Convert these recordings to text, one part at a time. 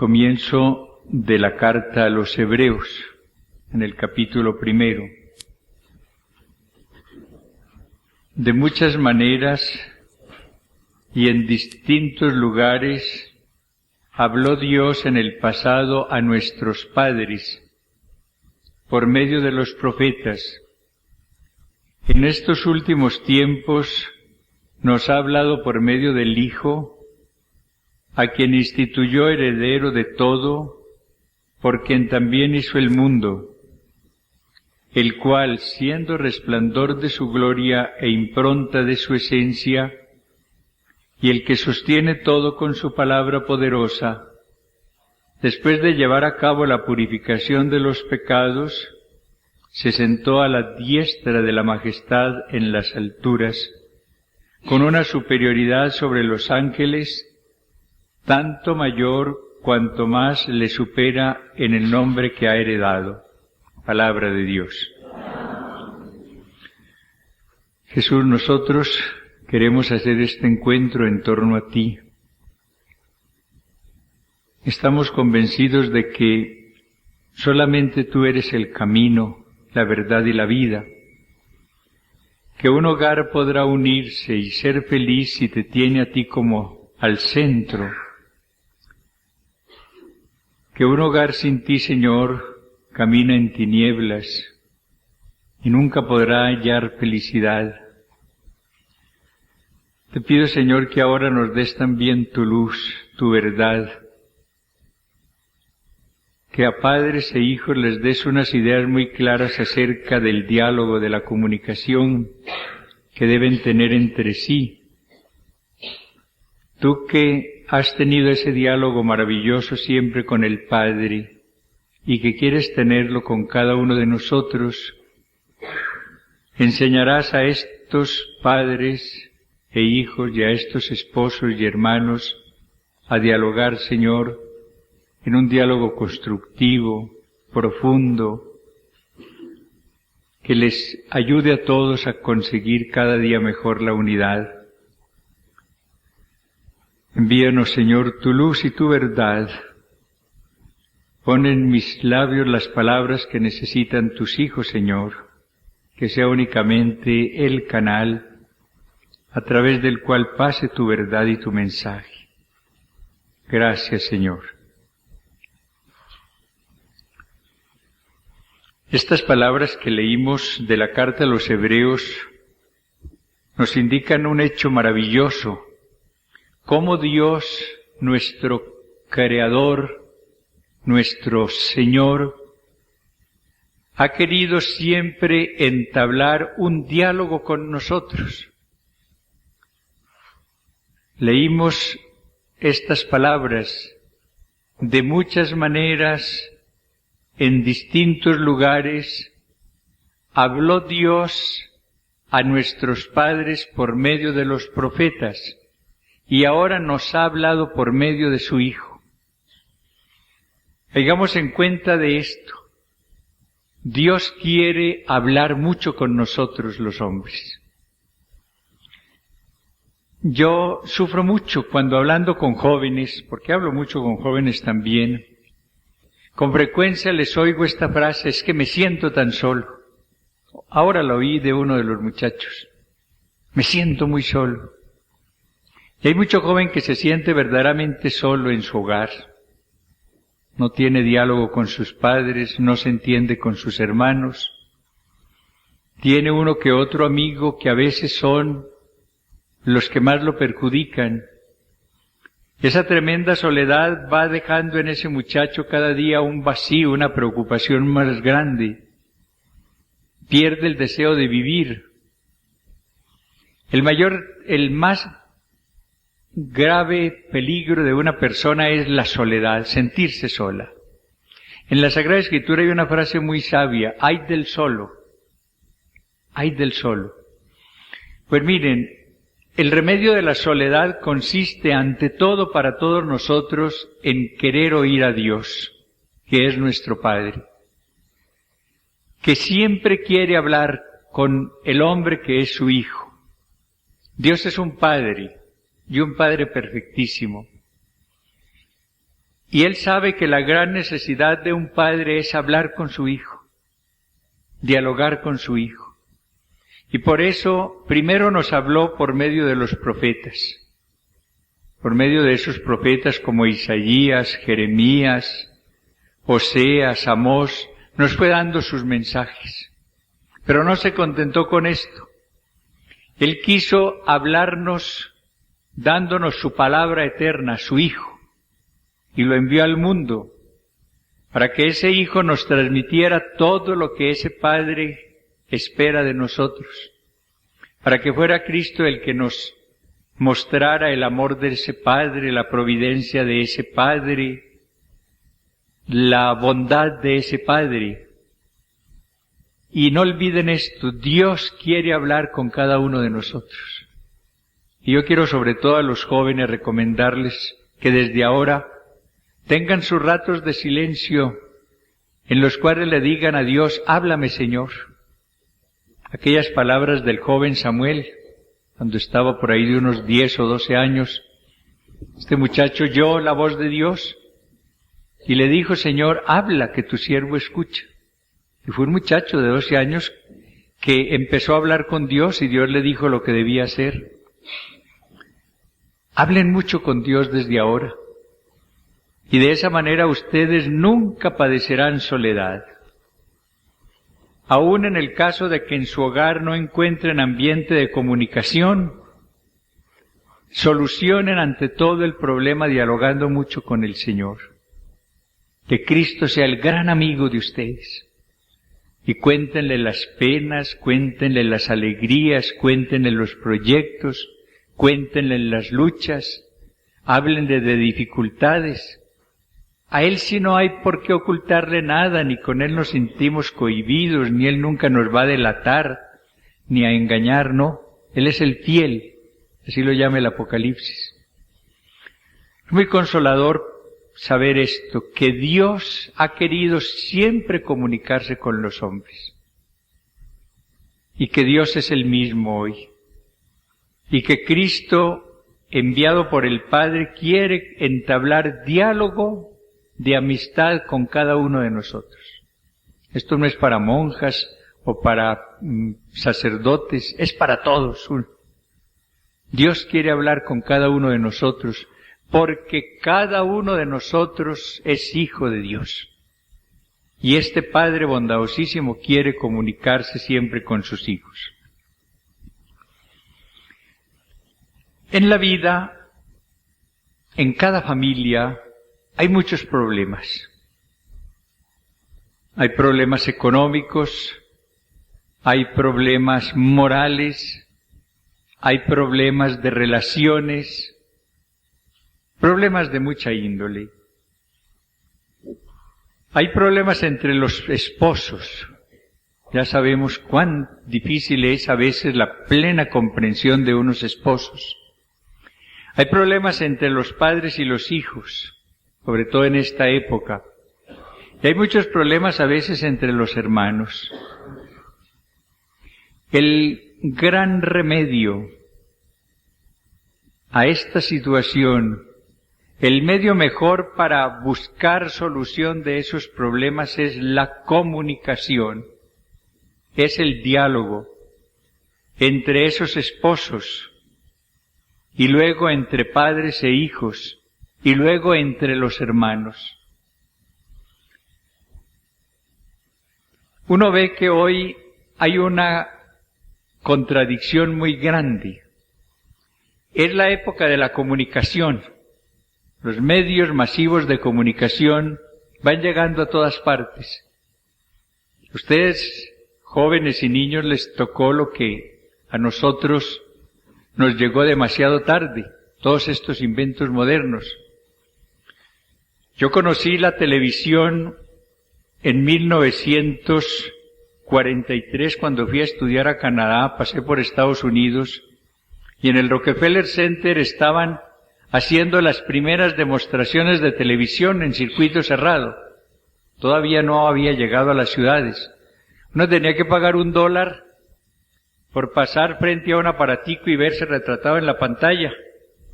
Comienzo de la carta a los Hebreos, en el capítulo 1. De muchas maneras y en distintos lugares habló Dios en el pasado a nuestros padres, por medio de los profetas. En estos últimos tiempos nos ha hablado por medio del Hijo, a quien instituyó heredero de todo, por quien también hizo el mundo, el cual, siendo resplandor de su gloria e impronta de su esencia, y el que sostiene todo con su palabra poderosa, después de llevar a cabo la purificación de los pecados, se sentó a la diestra de la majestad en las alturas, con una superioridad sobre los ángeles, tanto mayor cuanto más le supera en el nombre que ha heredado. Palabra de Dios. Jesús, nosotros queremos hacer este encuentro en torno a ti. Estamos convencidos de que solamente tú eres el camino, la verdad y la vida, que un hogar podrá unirse y ser feliz si te tiene a ti como al centro, que un hogar sin ti, Señor, camina en tinieblas y nunca podrá hallar felicidad. Te pido, Señor, que ahora nos des también tu luz, tu verdad, que a padres e hijos les des unas ideas muy claras acerca del diálogo, de la comunicación que deben tener entre sí. Tú que has tenido ese diálogo maravilloso siempre con el Padre y que quieres tenerlo con cada uno de nosotros, enseñarás a estos padres e hijos y a estos esposos y hermanos a dialogar, Señor, en un diálogo constructivo, profundo, que les ayude a todos a conseguir cada día mejor la unidad. Envíanos, Señor, tu luz y tu verdad. Pon en mis labios las palabras que necesitan tus hijos, Señor, que sea únicamente el canal a través del cual pase tu verdad y tu mensaje. Gracias, Señor. Estas palabras que leímos de la carta a los Hebreos nos indican un hecho maravilloso, cómo Dios, nuestro Creador, nuestro Señor, ha querido siempre entablar un diálogo con nosotros. Leímos estas palabras: de muchas maneras, en distintos lugares, habló Dios a nuestros padres por medio de los profetas, y ahora nos ha hablado por medio de su Hijo. Tengamos en cuenta de esto. Dios quiere hablar mucho con nosotros los hombres. Yo sufro mucho cuando hablando con jóvenes, porque hablo mucho con jóvenes también, con frecuencia les oigo esta frase: es que me siento tan solo. Ahora la oí de uno de los muchachos: me siento muy solo. Y hay mucho joven que se siente verdaderamente solo en su hogar. No tiene diálogo con sus padres, no se entiende con sus hermanos. Tiene uno que otro amigo que a veces son los que más lo perjudican. Esa tremenda soledad va dejando en ese muchacho cada día un vacío, una preocupación más grande. Pierde el deseo de vivir. El más grave peligro de una persona es la soledad, sentirse sola. En la Sagrada Escritura hay una frase muy sabia: ay del solo, ay del solo. Pues miren, el remedio de la soledad consiste ante todo para todos nosotros en querer oír a Dios, que es nuestro Padre, que siempre quiere hablar con el hombre que es su Hijo. Dios es un Padre, y un Padre perfectísimo. Y él sabe que la gran necesidad de un padre es hablar con su hijo, dialogar con su hijo. Y por eso primero nos habló por medio de los profetas, por medio de esos profetas como Isaías, Jeremías, Oseas, Amós, nos fue dando sus mensajes. Pero no se contentó con esto. Él quiso hablarnos dándonos su palabra eterna, su Hijo, y lo envió al mundo para que ese Hijo nos transmitiera todo lo que ese Padre espera de nosotros, para que fuera Cristo el que nos mostrara el amor de ese Padre, la providencia de ese Padre, la bondad de ese Padre. Y no olviden esto, Dios quiere hablar con cada uno de nosotros. Y yo quiero sobre todo a los jóvenes recomendarles que desde ahora tengan sus ratos de silencio en los cuales le digan a Dios, háblame Señor. Aquellas palabras del joven Samuel, cuando estaba por ahí de unos 10 o 12 años, este muchacho oyó la voz de Dios y le dijo, Señor, habla que tu siervo escucha. Y fue un muchacho de 12 años que empezó a hablar con Dios y Dios le dijo lo que debía hacer. Hablen mucho con Dios desde ahora. Y de esa manera ustedes nunca padecerán soledad. Aún en el caso de que en su hogar no encuentren ambiente de comunicación, solucionen ante todo el problema dialogando mucho con el Señor. Que Cristo sea el gran amigo de ustedes. Y cuéntenle las penas, cuéntenle las alegrías, cuéntenle los proyectos, cuéntenle las luchas, háblenle de dificultades. A Él sí no hay por qué ocultarle nada, ni con Él nos sentimos cohibidos, ni Él nunca nos va a delatar, ni a engañar, no. Él es el fiel, así lo llama el Apocalipsis. Es muy consolador saber esto, que Dios ha querido siempre comunicarse con los hombres. Y que Dios es el mismo hoy. Y que Cristo, enviado por el Padre, quiere entablar diálogo de amistad con cada uno de nosotros. Esto no es para monjas o para sacerdotes, es para todos. Dios quiere hablar con cada uno de nosotros, porque cada uno de nosotros es hijo de Dios. Y este Padre bondadosísimo quiere comunicarse siempre con sus hijos. En la vida, en cada familia, hay muchos problemas. Hay problemas económicos, hay problemas morales, hay problemas de relaciones, problemas de mucha índole. Hay problemas entre los esposos. Ya sabemos cuán difícil es a veces la plena comprensión de unos esposos. Hay problemas entre los padres y los hijos, sobre todo en esta época. Y hay muchos problemas a veces entre los hermanos. El gran remedio a esta situación, el medio mejor para buscar solución de esos problemas es la comunicación, es el diálogo entre esos esposos, y luego entre padres e hijos, y luego entre los hermanos. Uno ve que hoy hay una contradicción muy grande. Es la época de la comunicación. Los medios masivos de comunicación van llegando a todas partes. Ustedes, jóvenes y niños, les tocó lo que a nosotros nos llegó demasiado tarde, todos estos inventos modernos. Yo conocí la televisión en 1943 cuando fui a estudiar a Canadá, pasé por Estados Unidos y en el Rockefeller Center estaban haciendo las primeras demostraciones de televisión en circuito cerrado. Todavía no había llegado a las ciudades. Uno tenía que pagar $1 por pasar frente a un aparatico y verse retratado en la pantalla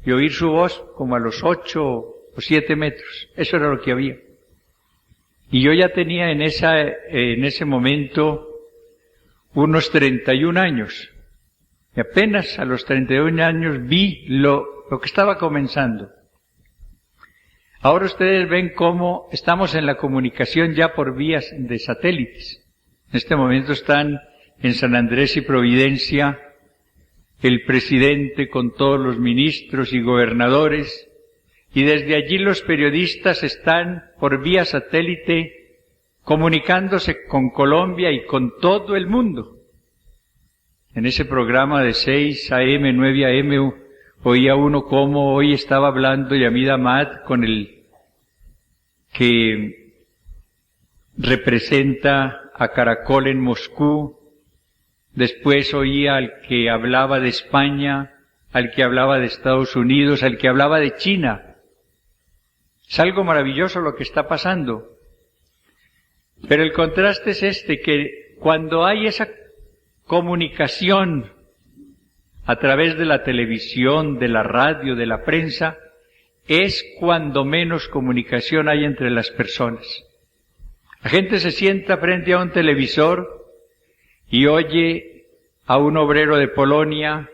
y oír su voz como a los 8 o o 7 metros. Eso era lo que había. Y yo ya tenía en ese momento unos 31 años. Y apenas a los 31 años vi lo que estaba comenzando. Ahora ustedes ven cómo estamos en la comunicación ya por vías de satélites. En este momento están en San Andrés y Providencia el presidente con todos los ministros y gobernadores, y desde allí los periodistas están por vía satélite comunicándose con Colombia y con todo el mundo. En ese programa de 6 a.m., 9 a.m., oía uno cómo hoy estaba hablando Yamid Ahmad con el que representa a Caracol en Moscú. Después oía al que hablaba de España, al que hablaba de Estados Unidos, al que hablaba de China. Es algo maravilloso lo que está pasando. Pero el contraste es que cuando hay esa comunicación a través de la televisión, de la radio, de la prensa, es cuando menos comunicación hay entre las personas. La gente se sienta frente a un televisor y oye a un obrero de Polonia,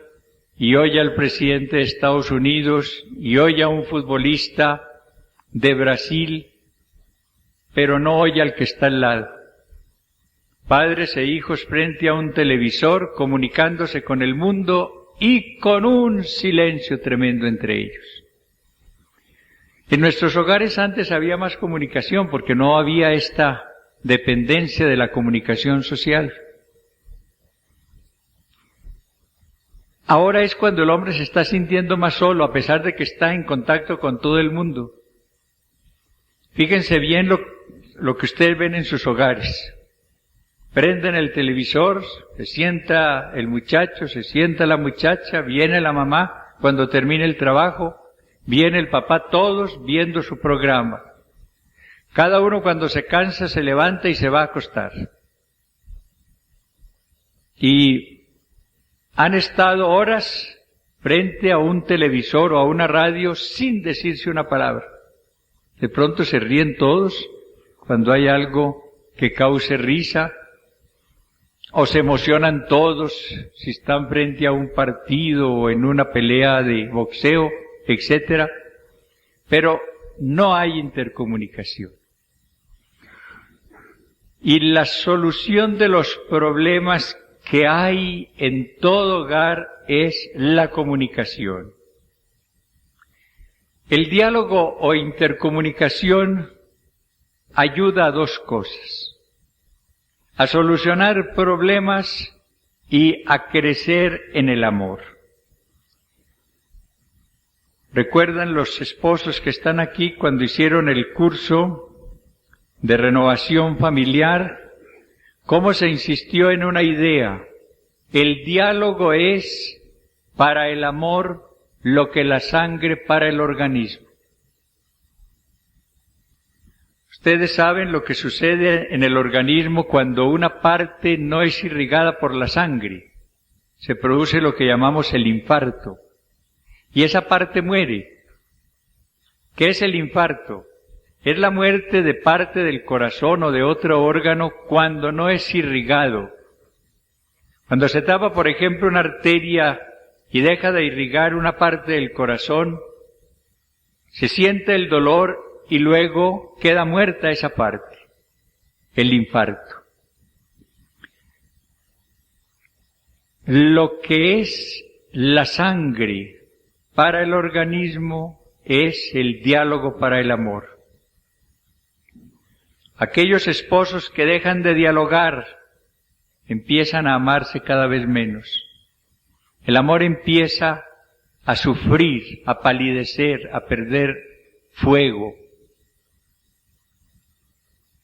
y oye al presidente de Estados Unidos, y oye a un futbolista de Brasil, pero no oye al que está al lado. Padres e hijos frente a un televisor, comunicándose con el mundo y con un silencio tremendo entre ellos. En nuestros hogares antes había más comunicación porque no había esta dependencia de la comunicación social. Ahora es cuando el hombre se está sintiendo más solo, a pesar de que está en contacto con todo el mundo. Fíjense bien lo que ustedes ven en sus hogares. Prenden el televisor, se sienta el muchacho, se sienta la muchacha, viene la mamá cuando termine el trabajo, viene el papá, todos viendo su programa. Cada uno cuando se cansa se levanta y se va a acostar. Y han estado horas frente a un televisor o a una radio sin decirse una palabra. De pronto se ríen todos cuando hay algo que cause risa, o se emocionan todos si están frente a un partido o en una pelea de boxeo, etcétera, pero no hay intercomunicación. Y la solución de los problemas que hay en todo hogar es la comunicación. El diálogo o intercomunicación ayuda a dos cosas: a solucionar problemas y a crecer en el amor. ¿Recuerdan los esposos que están aquí cuando hicieron el curso de renovación familiar? ¿Cómo se insistió en una idea? El diálogo es para el amor lo que la sangre para el organismo. Ustedes saben lo que sucede en el organismo cuando una parte no es irrigada por la sangre. Se produce lo que llamamos el infarto. Y esa parte muere. ¿Qué es el infarto? Es la muerte de parte del corazón o de otro órgano cuando no es irrigado. Cuando se tapa, por ejemplo, una arteria y deja de irrigar una parte del corazón, se siente el dolor y luego queda muerta esa parte, el infarto. Lo que es la sangre para el organismo es el diálogo para el amor. Aquellos esposos que dejan de dialogar empiezan a amarse cada vez menos. El amor empieza a sufrir, a palidecer, a perder fuego.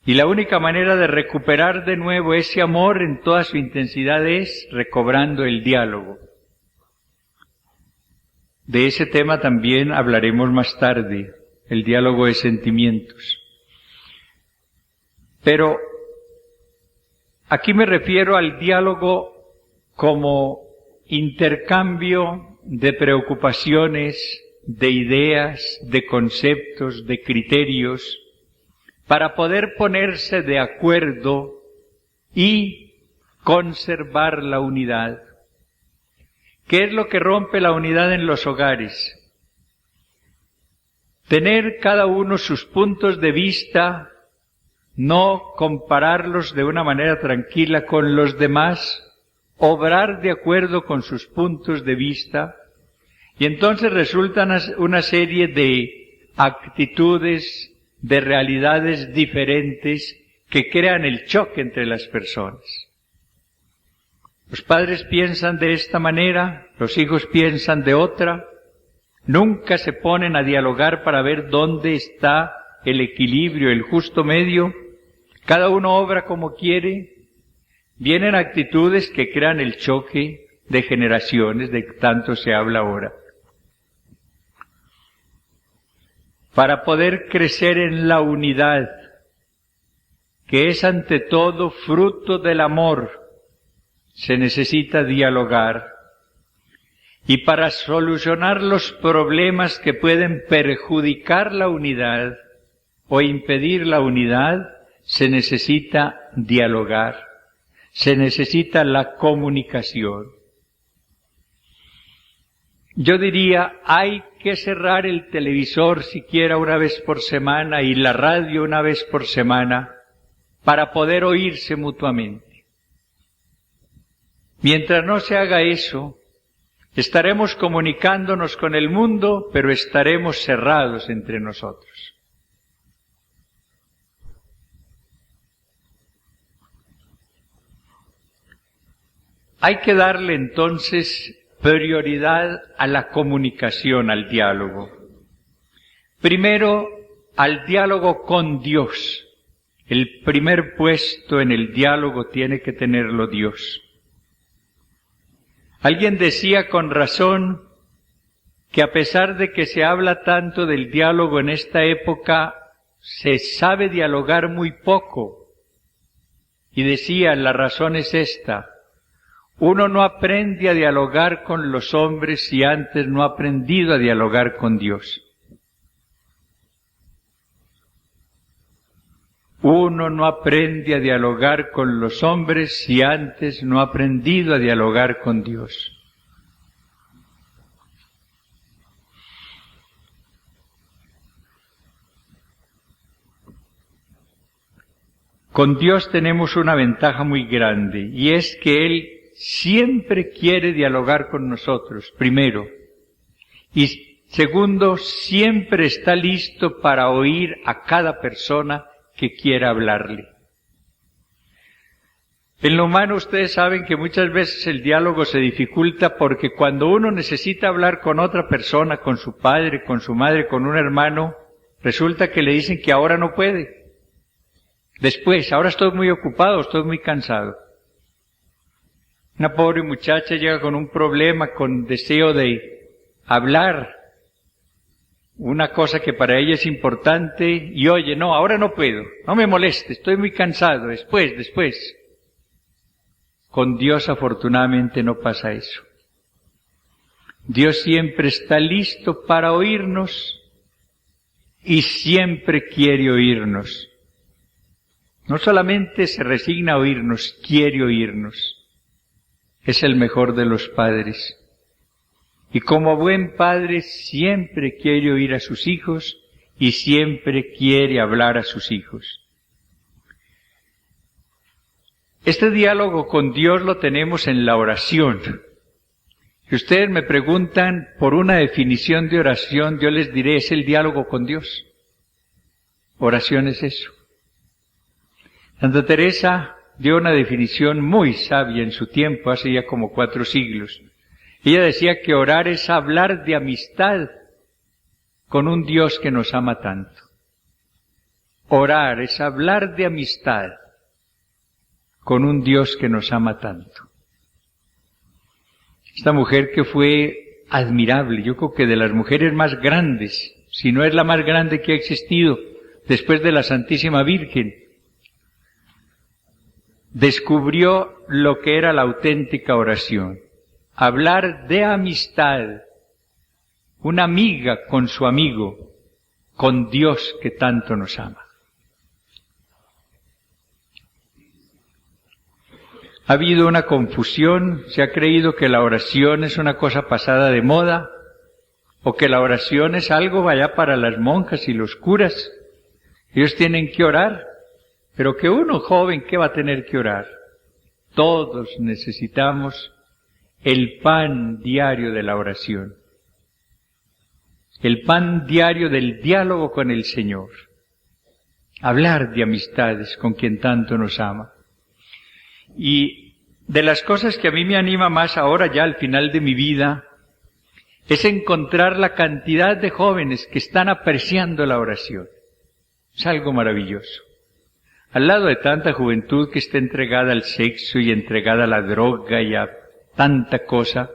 Y la única manera de recuperar de nuevo ese amor en toda su intensidad es recobrando el diálogo. De ese tema también hablaremos más tarde, el diálogo de sentimientos. Pero aquí me refiero al diálogo como intercambio de preocupaciones, de ideas, de conceptos, de criterios, para poder ponerse de acuerdo y conservar la unidad. ¿Qué es lo que rompe la unidad en los hogares? Tener cada uno sus puntos de vista, no compararlos de una manera tranquila con los demás, obrar de acuerdo con sus puntos de vista, y entonces resultan una serie de actitudes, de realidades diferentes que crean el choque entre las personas. Los padres piensan de esta manera, los hijos piensan de otra, nunca se ponen a dialogar para ver dónde está el equilibrio, el justo medio, cada uno obra como quiere. Vienen actitudes que crean el choque de generaciones, de que tanto se habla ahora. Para poder crecer en la unidad, que es ante todo fruto del amor, se necesita dialogar. Y para solucionar los problemas que pueden perjudicar la unidad o impedir la unidad, se necesita dialogar, se necesita la comunicación. Yo diría, hay que cerrar el televisor siquiera una vez por semana y la radio una vez por semana para poder oírse mutuamente. Mientras no se haga eso, estaremos comunicándonos con el mundo, pero estaremos cerrados entre nosotros. Hay que darle entonces prioridad a la comunicación, al diálogo. Primero, al diálogo con Dios. El primer puesto en el diálogo tiene que tenerlo Dios. Alguien decía con razón que a pesar de que se habla tanto del diálogo en esta época, se sabe dialogar muy poco. Y decía, la razón es esta: uno no aprende a dialogar con los hombres si antes no ha aprendido a dialogar con Dios. Uno no aprende a dialogar con los hombres si antes no ha aprendido a dialogar con Dios. Con Dios tenemos una ventaja muy grande, y es que Él siempre quiere dialogar con nosotros, primero. Y segundo, siempre está listo para oír a cada persona que quiera hablarle. En lo humano ustedes saben que muchas veces el diálogo se dificulta porque cuando uno necesita hablar con otra persona, con su padre, con su madre, con un hermano, resulta que le dicen que ahora no puede. Después, ahora estoy muy ocupado, estoy muy cansado. Una pobre muchacha llega con un problema, con deseo de hablar una cosa que para ella es importante y oye, no, ahora no puedo, no me moleste, estoy muy cansado, después. Con Dios afortunadamente no pasa eso. Dios siempre está listo para oírnos y siempre quiere oírnos. No solamente se resigna a oírnos, quiere oírnos. Es el mejor de los padres. Y como buen padre siempre quiere oír a sus hijos y siempre quiere hablar a sus hijos. Este diálogo con Dios lo tenemos en la oración. Si ustedes me preguntan por una definición de oración, yo les diré, es el diálogo con Dios. Oración es eso. Santa Teresa dio una definición muy sabia en su tiempo, hace ya como 4 siglos. Ella decía que orar es hablar de amistad con un Dios que nos ama tanto. Orar es hablar de amistad con un Dios que nos ama tanto. Esta mujer que fue admirable, yo creo que de las mujeres más grandes, si no es la más grande que ha existido después de la Santísima Virgen, descubrió lo que era la auténtica oración. Hablar de amistad una amiga con su amigo, con Dios que tanto nos ama. Ha habido una confusión, se ha creído que la oración es una cosa pasada de moda, o que la oración es algo allá para las monjas y los curas. Ellos tienen que orar, pero que uno joven, ¿qué va a tener que orar? Todos necesitamos el pan diario de la oración, el pan diario del diálogo con el Señor, hablar de amistades con quien tanto nos ama. Y de las cosas que a mí me anima más ahora, ya al final de mi vida, es encontrar la cantidad de jóvenes que están apreciando la oración. Es algo maravilloso. Al lado de tanta juventud que está entregada al sexo y entregada a la droga y a tanta cosa,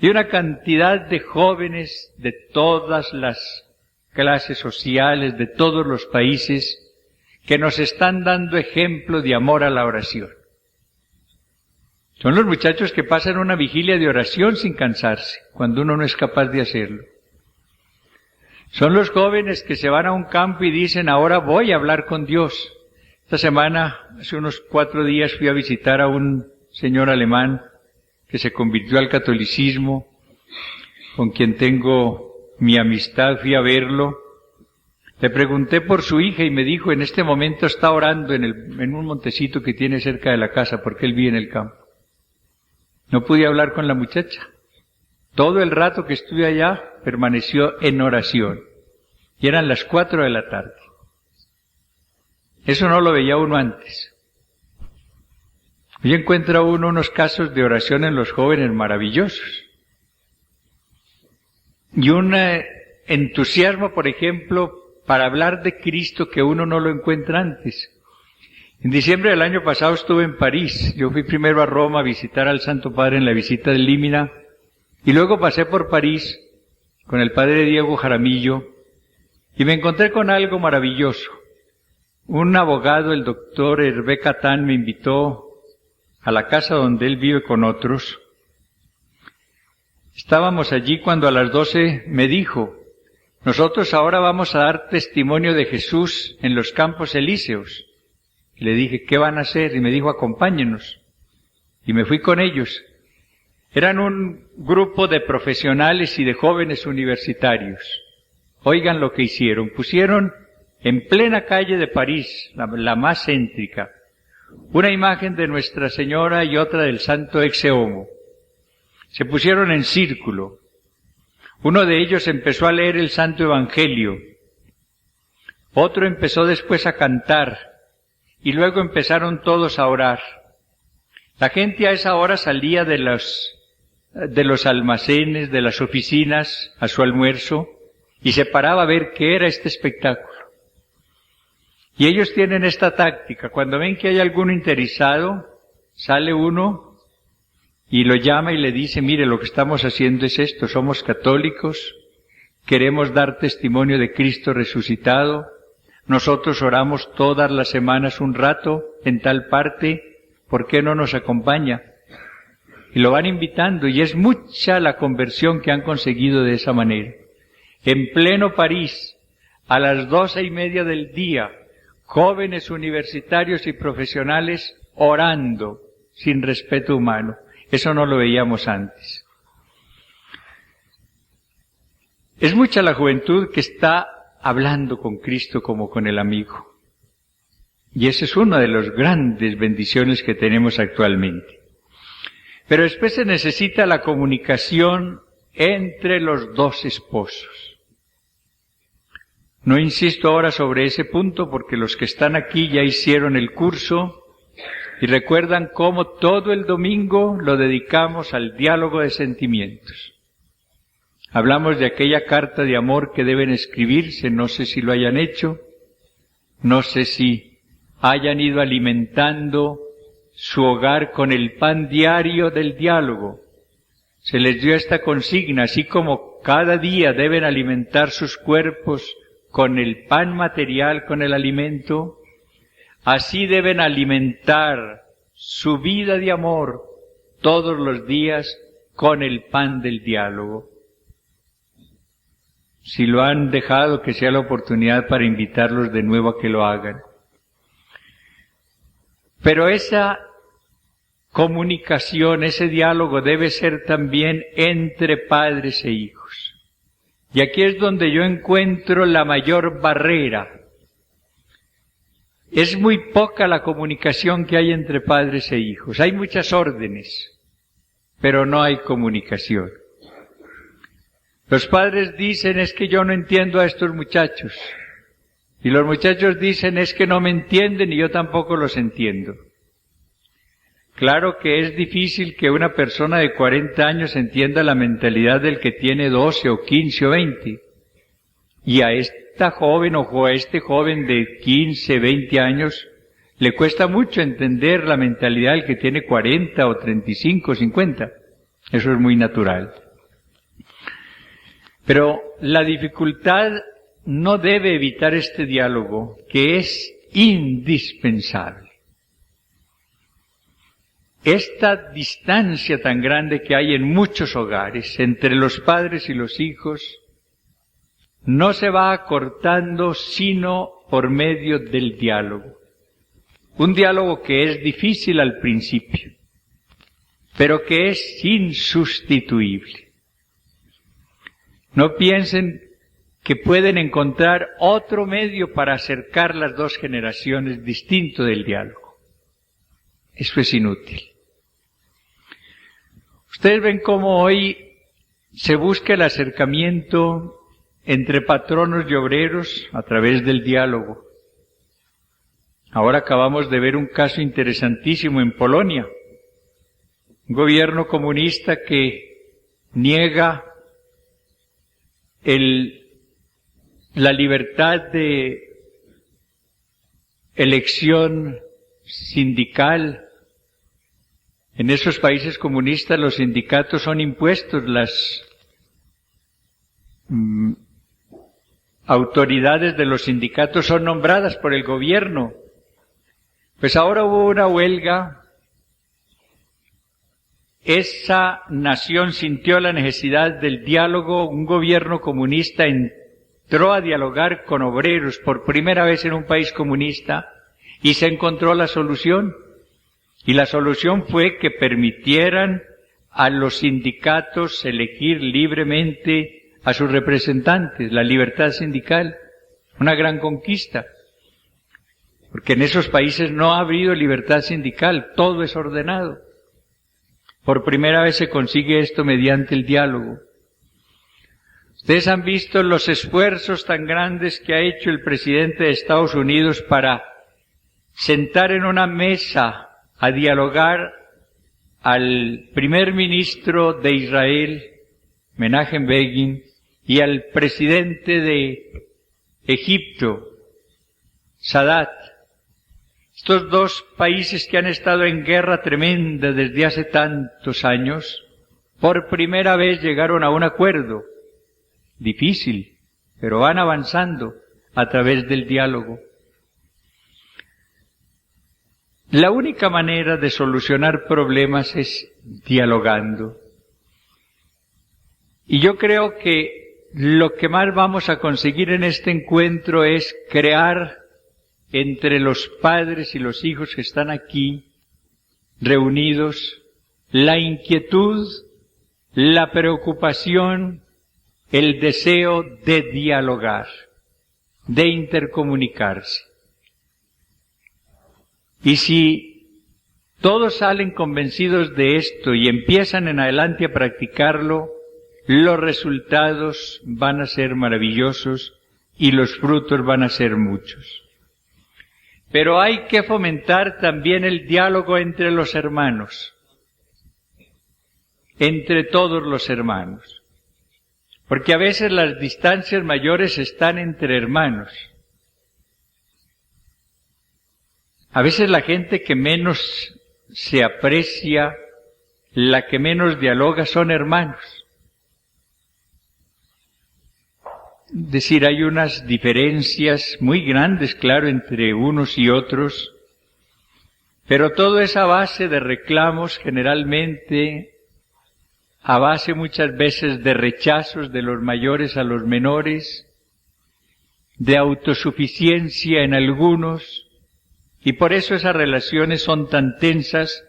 hay una cantidad de jóvenes de todas las clases sociales, de todos los países, que nos están dando ejemplo de amor a la oración. Son los muchachos que pasan una vigilia de oración sin cansarse, cuando uno no es capaz de hacerlo. Son los jóvenes que se van a un campo y dicen, ahora voy a hablar con Dios. Esta semana, hace unos 4 días, fui a visitar a un señor alemán que se convirtió al catolicismo, con quien tengo mi amistad, fui a verlo. Le pregunté por su hija y me dijo, en este momento está orando en un montecito que tiene cerca de la casa, porque él vive en el campo. No pude hablar con la muchacha. Todo el rato que estuve allá permaneció en oración. Y eran las 4 de la tarde. Eso no lo veía uno antes. Hoy encuentra uno unos casos de oración en los jóvenes maravillosos. Y un entusiasmo, por ejemplo, para hablar de Cristo que uno no lo encuentra antes. En diciembre del año pasado estuve en París. Yo fui primero a Roma a visitar al Santo Padre en la visita del Límina, y luego pasé por París con el Padre Diego Jaramillo, y me encontré con algo maravilloso. Un abogado, el doctor Hervé Catán, me invitó a la casa donde él vive con otros. Estábamos allí cuando a las 12 me dijo, nosotros ahora vamos a dar testimonio de Jesús en los Campos Elíseos. Y le dije, ¿qué van a hacer? Y me dijo, acompáñenos. Y me fui con ellos. Eran un grupo de profesionales y de jóvenes universitarios. Oigan lo que hicieron. Pusieron en plena calle de París, la más céntrica, una imagen de Nuestra Señora y otra del Santo Ecce Homo. Se pusieron en círculo. Uno de ellos empezó a leer el Santo Evangelio. Otro empezó después a cantar. Y luego empezaron todos a orar. La gente a esa hora salía de los almacenes, de las oficinas, a su almuerzo, y se paraba a ver qué era este espectáculo. Y ellos tienen esta táctica. Cuando ven que hay alguno interesado, sale uno y lo llama y le dice, mire, lo que estamos haciendo es esto, somos católicos, queremos dar testimonio de Cristo resucitado, nosotros oramos todas las semanas un rato en tal parte, ¿por qué no nos acompaña? Y lo van invitando, y es mucha la conversión que han conseguido de esa manera. En pleno París, a las 12:30 del día, jóvenes universitarios y profesionales orando sin respeto humano. Eso no lo veíamos antes. Es mucha la juventud que está hablando con Cristo como con el amigo. Y esa es una de las grandes bendiciones que tenemos actualmente. Pero después se necesita la comunicación entre los dos esposos. No insisto ahora sobre ese punto porque los que están aquí ya hicieron el curso y recuerdan cómo todo el domingo lo dedicamos al diálogo de sentimientos. Hablamos de aquella carta de amor que deben escribirse, no sé si lo hayan hecho, no sé si hayan ido alimentando su hogar con el pan diario del diálogo. Se les dio esta consigna, así como cada día deben alimentar sus cuerpos con el pan material, con el alimento, así deben alimentar su vida de amor todos los días con el pan del diálogo. Si lo han dejado, que sea la oportunidad para invitarlos de nuevo a que lo hagan. Pero esa comunicación, ese diálogo debe ser también entre padres e hijos. Y aquí es donde yo encuentro la mayor barrera. Es muy poca la comunicación que hay entre padres e hijos. Hay muchas órdenes, pero no hay comunicación. Los padres dicen, es que yo no entiendo a estos muchachos. Y los muchachos dicen, es que no me entienden y yo tampoco los entiendo. Claro que es difícil que una persona de 40 años entienda la mentalidad del que tiene 12 o 15 o 20. Y a esta joven o a este joven de 15, 20 años le cuesta mucho entender la mentalidad del que tiene 40 o 35 o 50. Eso es muy natural. Pero la dificultad no debe evitar este diálogo, que es indispensable. Esta distancia tan grande que hay en muchos hogares entre los padres y los hijos no se va acortando sino por medio del diálogo. Un diálogo que es difícil al principio, pero que es insustituible. No piensen que pueden encontrar otro medio para acercar las dos generaciones distinto del diálogo. Eso es inútil. Ustedes ven cómo hoy se busca el acercamiento entre patronos y obreros a través del diálogo. Ahora acabamos de ver un caso interesantísimo en Polonia. Un gobierno comunista que niega la libertad de elección sindical. En esos países comunistas los sindicatos son impuestos, las autoridades de los sindicatos son nombradas por el gobierno. Pues ahora hubo una huelga. Esa nación sintió la necesidad del diálogo. Un gobierno comunista entró a dialogar con obreros por primera vez en un país comunista y se encontró la solución. Y la solución fue que permitieran a los sindicatos elegir libremente a sus representantes, la libertad sindical. Una gran conquista. Porque en esos países no ha habido libertad sindical, todo es ordenado. Por primera vez se consigue esto mediante el diálogo. Ustedes han visto los esfuerzos tan grandes que ha hecho el presidente de Estados Unidos para sentar en una mesa a dialogar al primer ministro de Israel, Menachem Begin, y al presidente de Egipto, Sadat. Estos dos países que han estado en guerra tremenda desde hace tantos años, por primera vez llegaron a un acuerdo. Difícil, pero van avanzando a través del diálogo. La única manera de solucionar problemas es dialogando. Y yo creo que lo que más vamos a conseguir en este encuentro es crear entre los padres y los hijos que están aquí reunidos la inquietud, la preocupación, el deseo de dialogar, de intercomunicarse. Y si todos salen convencidos de esto y empiezan en adelante a practicarlo, los resultados van a ser maravillosos y los frutos van a ser muchos. Pero hay que fomentar también el diálogo entre los hermanos, entre todos los hermanos, porque a veces las distancias mayores están entre hermanos. A veces la gente que menos se aprecia, la que menos dialoga, son hermanos. Es decir, hay unas diferencias muy grandes, claro, entre unos y otros, pero todo es a base de reclamos generalmente a base muchas veces de rechazos de los mayores a los menores, de autosuficiencia en algunos, y por eso esas relaciones son tan tensas,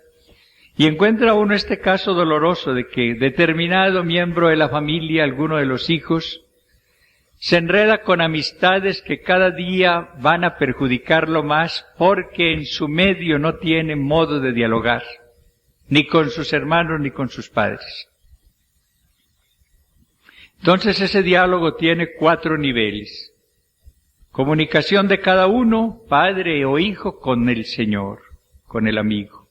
y encuentra uno este caso doloroso de que determinado miembro de la familia, alguno de los hijos, se enreda con amistades que cada día van a perjudicarlo más porque en su medio no tiene modo de dialogar, ni con sus hermanos ni con sus padres. Entonces ese diálogo tiene 4 niveles. Comunicación de cada uno, padre o hijo, con el Señor, con el amigo.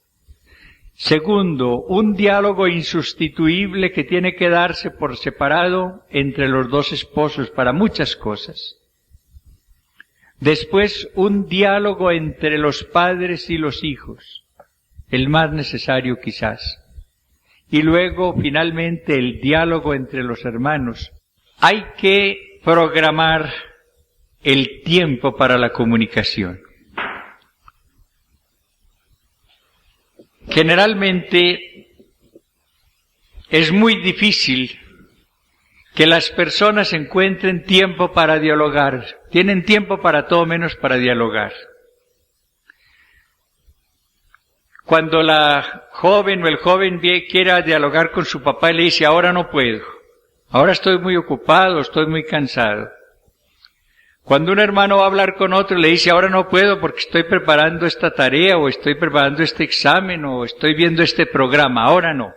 Segundo, un diálogo insustituible que tiene que darse por separado entre los 2 esposos para muchas cosas. Después, un diálogo entre los padres y los hijos, el más necesario quizás. Y luego, finalmente, el diálogo entre los hermanos. Hay que programar el tiempo para la comunicación. Generalmente es muy difícil que las personas encuentren tiempo para dialogar. Tienen tiempo para todo menos para dialogar. Cuando la joven o el joven quiera dialogar con su papá y le dice, ahora no puedo, ahora estoy muy ocupado, estoy muy cansado. Cuando un hermano va a hablar con otro, le dice, ahora no puedo porque estoy preparando esta tarea, o estoy preparando este examen, o estoy viendo este programa, ahora no.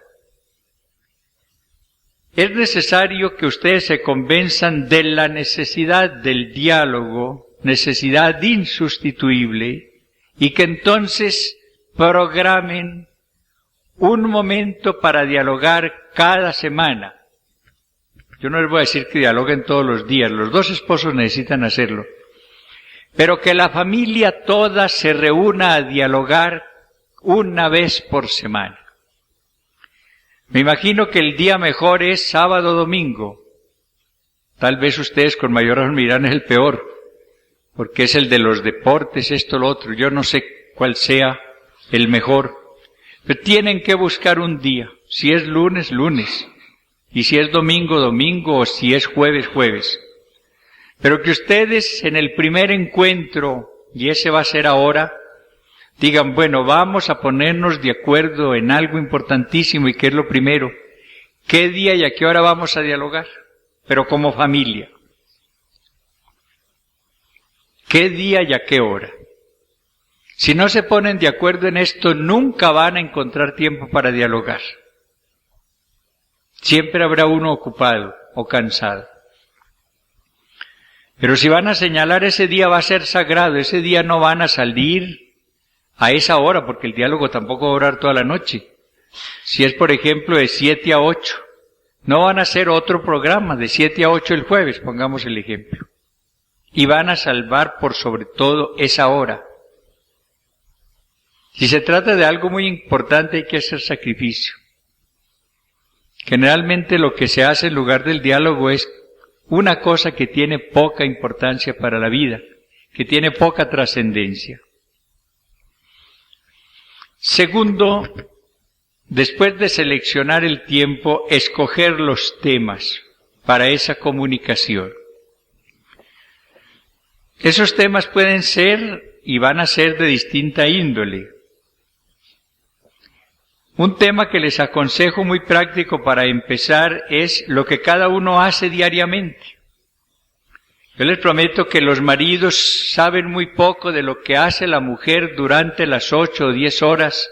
Es necesario que ustedes se convenzan de la necesidad del diálogo, necesidad insustituible, y que entonces programen un momento para dialogar cada semana. Yo no les voy a decir que dialoguen todos los días, los 2 esposos necesitan hacerlo. Pero que la familia toda se reúna a dialogar una vez por semana. Me imagino que el día mejor es sábado o domingo. Tal vez ustedes con mayor razón dirán es el peor, porque es el de los deportes, esto, lo otro. Yo no sé cuál sea el mejor. Pero tienen que buscar un día. Si es lunes, lunes. Y si es domingo, domingo, o si es jueves, jueves. Pero que ustedes en el primer encuentro, y ese va a ser ahora, digan, bueno, vamos a ponernos de acuerdo en algo importantísimo, y que es lo primero. ¿Qué día y a qué hora vamos a dialogar? Pero como familia. ¿Qué día y a qué hora? Si no se ponen de acuerdo en esto, nunca van a encontrar tiempo para dialogar. Siempre habrá uno ocupado o cansado. Pero si van a señalar ese día va a ser sagrado, ese día no van a salir a esa hora, porque el diálogo tampoco va a durar toda la noche. Si es, por ejemplo, de 7 a 8, no van a hacer otro programa de 7 a 8 el jueves, pongamos el ejemplo. Y van a salvar por sobre todo esa hora. Si se trata de algo muy importante hay que hacer sacrificio. Generalmente lo que se hace en lugar del diálogo es una cosa que tiene poca importancia para la vida, que tiene poca trascendencia. Segundo, después de seleccionar el tiempo, escoger los temas para esa comunicación. Esos temas pueden ser y van a ser de distinta índole. Un tema que les aconsejo muy práctico para empezar es lo que cada uno hace diariamente. Yo les prometo que los maridos saben muy poco de lo que hace la mujer durante las 8 o 10 horas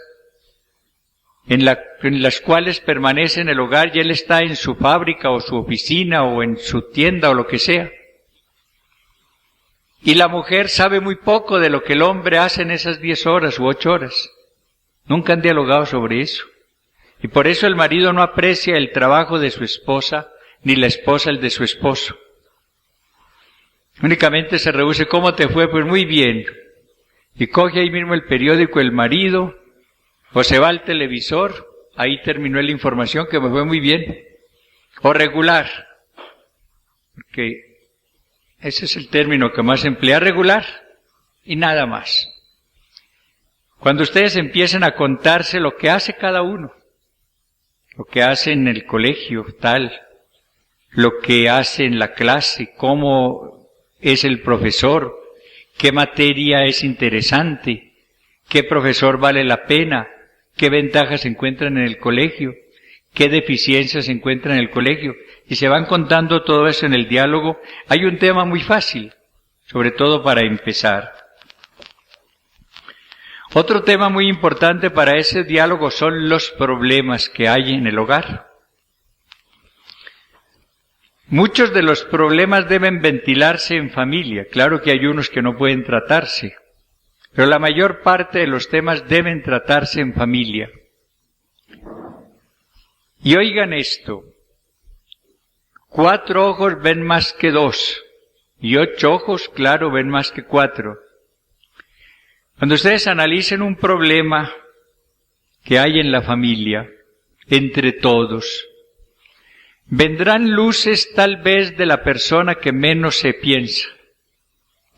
en las cuales permanece en el hogar y él está en su fábrica o su oficina o en su tienda o lo que sea. Y la mujer sabe muy poco de lo que el hombre hace en esas 10 horas u 8 horas. Nunca han dialogado sobre eso. Y por eso el marido no aprecia el trabajo de su esposa, ni la esposa el de su esposo. Únicamente se reduce, ¿cómo te fue? Pues muy bien. Y coge ahí mismo el periódico el marido, o se va al televisor, ahí terminó la información que me fue muy bien. O regular, porque ese es el término que más emplea, regular, y nada más. Cuando ustedes empiecen a contarse lo que hace cada uno, lo que hace en el colegio, tal, lo que hace en la clase, cómo es el profesor, qué materia es interesante, qué profesor vale la pena, qué ventajas se encuentran en el colegio, qué deficiencias se encuentran en el colegio. Y se van contando todo eso en el diálogo. Hay un tema muy fácil, sobre todo para empezar. Otro tema muy importante para ese diálogo son los problemas que hay en el hogar. Muchos de los problemas deben ventilarse en familia. Claro que hay unos que no pueden tratarse, pero la mayor parte de los temas deben tratarse en familia. Y oigan esto, 4 ojos ven más que 2, y 8 ojos, claro, ven más que 4. Cuando ustedes analicen un problema que hay en la familia, entre todos, vendrán luces tal vez de la persona que menos se piensa.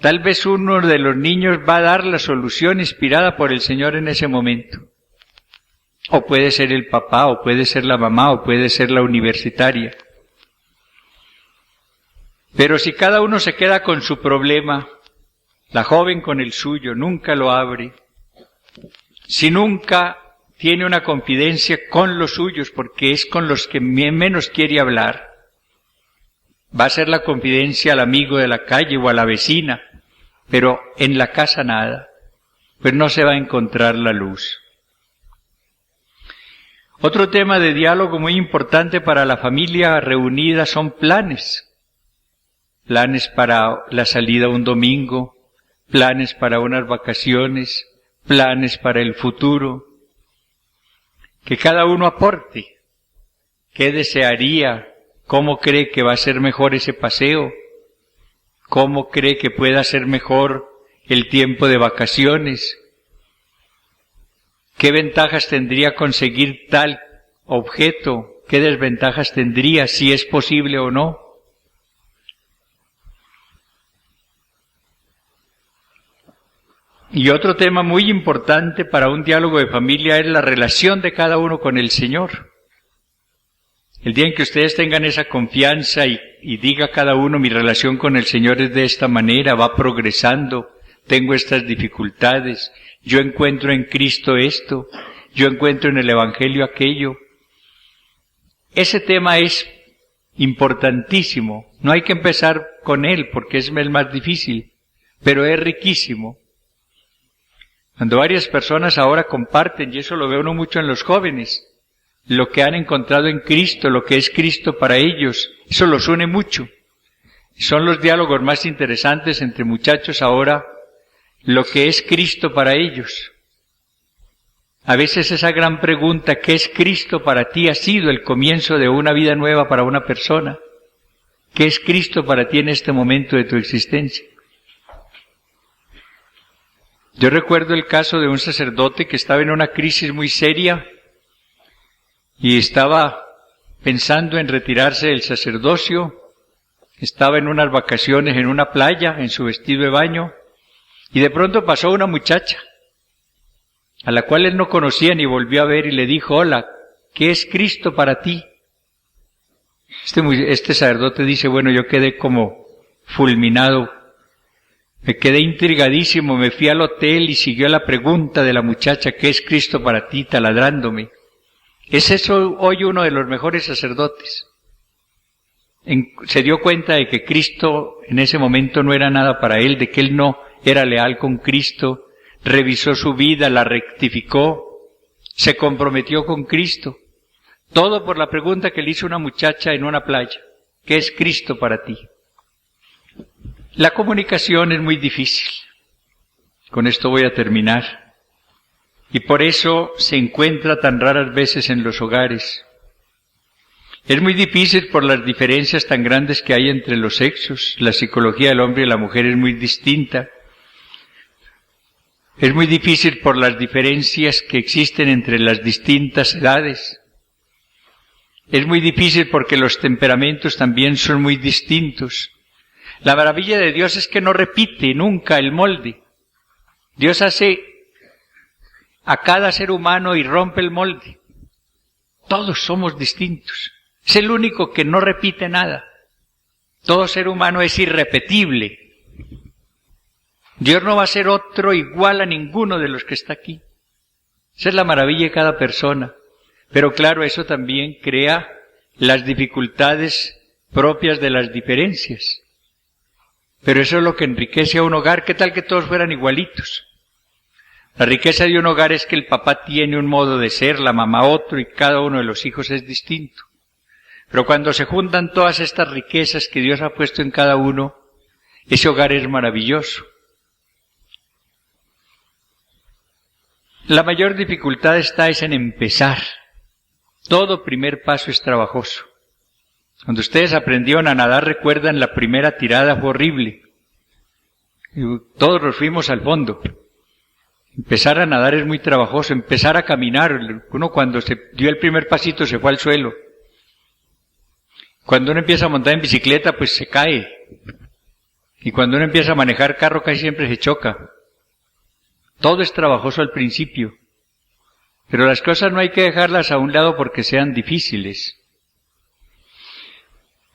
Tal vez uno de los niños va a dar la solución inspirada por el Señor en ese momento. O puede ser el papá, o puede ser la mamá, o puede ser la universitaria. Pero si cada uno se queda con su problema, la joven con el suyo, nunca lo abre, si nunca tiene una confidencia con los suyos, porque es con los que menos quiere hablar, va a ser la confidencia al amigo de la calle o a la vecina, pero en la casa nada, pues no se va a encontrar la luz. Otro tema de diálogo muy importante para la familia reunida son planes. Planes para la salida un domingo, planes para unas vacaciones, planes para el futuro. Que cada uno aporte. ¿Qué desearía? ¿Cómo cree que va a ser mejor ese paseo? ¿Cómo cree que pueda ser mejor el tiempo de vacaciones? ¿Qué ventajas tendría conseguir tal objeto? ¿Qué desventajas tendría, si es posible o no? Y otro tema muy importante para un diálogo de familia es la relación de cada uno con el Señor. El día en que ustedes tengan esa confianza y diga cada uno, mi relación con el Señor es de esta manera, va progresando, tengo estas dificultades, yo encuentro en Cristo esto, yo encuentro en el Evangelio aquello. Ese tema es importantísimo, no hay que empezar con él porque es el más difícil, pero es riquísimo. Cuando varias personas ahora comparten, y eso lo ve uno mucho en los jóvenes, lo que han encontrado en Cristo, lo que es Cristo para ellos, eso los une mucho. Son los diálogos más interesantes entre muchachos ahora, lo que es Cristo para ellos. A veces esa gran pregunta, ¿qué es Cristo para ti?, ha sido el comienzo de una vida nueva para una persona. ¿Qué es Cristo para ti en este momento de tu existencia? Yo recuerdo el caso de un sacerdote que estaba en una crisis muy seria y estaba pensando en retirarse del sacerdocio, estaba en unas vacaciones en una playa, en su vestido de baño, y de pronto pasó una muchacha, a la cual él no conocía ni volvió a ver, y le dijo, hola, ¿qué es Cristo para ti? Este sacerdote dice, bueno, yo quedé como fulminado, me quedé intrigadísimo, me fui al hotel y siguió la pregunta de la muchacha, ¿qué es Cristo para ti?, taladrándome. ¿Es eso hoy uno de los mejores sacerdotes? Se dio cuenta de que Cristo en ese momento no era nada para él, de que él no era leal con Cristo, revisó su vida, la rectificó, se comprometió con Cristo. Todo por la pregunta que le hizo una muchacha en una playa, ¿qué es Cristo para ti? La comunicación es muy difícil. Con esto voy a terminar. Y por eso se encuentra tan raras veces en los hogares. Es muy difícil por las diferencias tan grandes que hay entre los sexos. La psicología del hombre y la mujer es muy distinta. Es muy difícil por las diferencias que existen entre las distintas edades. Es muy difícil porque los temperamentos también son muy distintos. La maravilla de Dios es que no repite nunca el molde. Dios hace a cada ser humano y rompe el molde. Todos somos distintos. Es el único que no repite nada. Todo ser humano es irrepetible. Dios no va a ser otro igual a ninguno de los que está aquí. Esa es la maravilla de cada persona. Pero claro, eso también crea las dificultades propias de las diferencias. Pero eso es lo que enriquece a un hogar. ¿Qué tal que todos fueran igualitos? La riqueza de un hogar es que el papá tiene un modo de ser, la mamá otro, y cada uno de los hijos es distinto. Pero cuando se juntan todas estas riquezas que Dios ha puesto en cada uno, ese hogar es maravilloso. La mayor dificultad está en empezar. Todo primer paso es trabajoso. Cuando ustedes aprendieron a nadar, recuerdan, la primera tirada fue horrible. Todos nos fuimos al fondo. Empezar a nadar es muy trabajoso. Empezar a caminar, uno cuando se dio el primer pasito se fue al suelo. Cuando uno empieza a montar en bicicleta, pues se cae. Y cuando uno empieza a manejar carro, casi siempre se choca. Todo es trabajoso al principio. Pero las cosas no hay que dejarlas a un lado porque sean difíciles.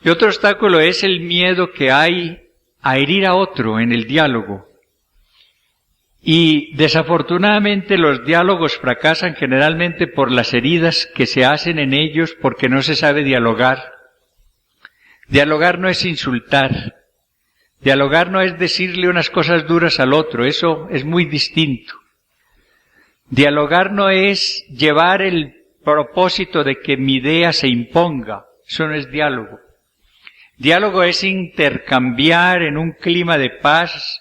Y otro obstáculo es el miedo que hay a herir a otro en el diálogo. Y desafortunadamente los diálogos fracasan generalmente por las heridas que se hacen en ellos porque no se sabe dialogar. Dialogar no es insultar. Dialogar no es decirle unas cosas duras al otro, eso es muy distinto. Dialogar no es llevar el propósito de que mi idea se imponga, eso no es diálogo. Diálogo es intercambiar en un clima de paz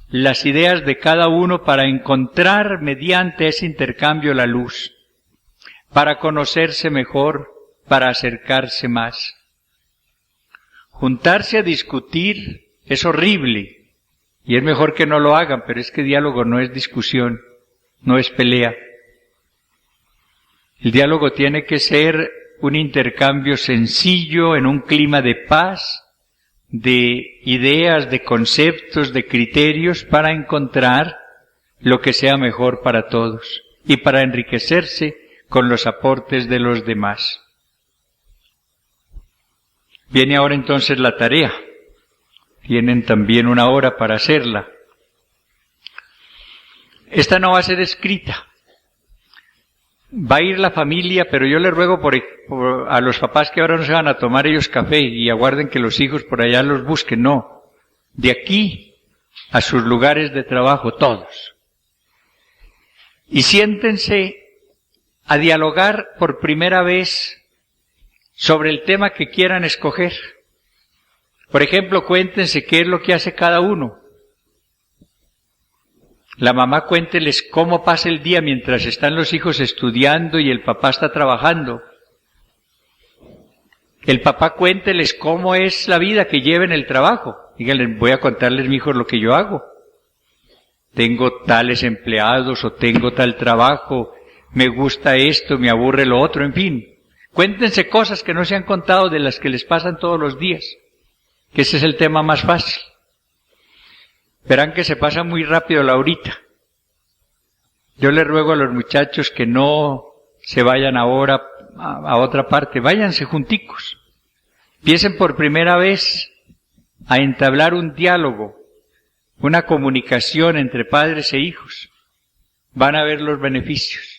las ideas de cada uno para encontrar mediante ese intercambio la luz, para conocerse mejor, para acercarse más. Juntarse a discutir es horrible, y es mejor que no lo hagan, pero es que diálogo no es discusión, no es pelea. El diálogo tiene que ser un intercambio sencillo, en un clima de paz, de ideas, de conceptos, de criterios, para encontrar lo que sea mejor para todos, y para enriquecerse con los aportes de los demás. Viene ahora entonces la tarea. Tienen también una hora para hacerla. Esta no va a ser escrita. Va a ir la familia, pero yo les ruego a los papás que ahora no se van a tomar ellos café y aguarden que los hijos por allá los busquen. No. De aquí a sus lugares de trabajo, todos. Y siéntense a dialogar por primera vez sobre el tema que quieran escoger. Por ejemplo, cuéntense qué es lo que hace cada uno. La mamá cuénteles cómo pasa el día mientras están los hijos estudiando y el papá está trabajando. El papá cuénteles cómo es la vida que lleva en el trabajo. Díganle, voy a contarles, mijos, lo que yo hago. Tengo tales empleados o tengo tal trabajo, me gusta esto, me aburre lo otro, en fin. Cuéntense cosas que no se han contado de las que les pasan todos los días. Que ese es el tema más fácil. Verán que se pasa muy rápido la horita. Yo les ruego a los muchachos que no se vayan ahora a otra parte, váyanse junticos. Empiecen por primera vez a entablar un diálogo, una comunicación entre padres e hijos. Van a ver los beneficios.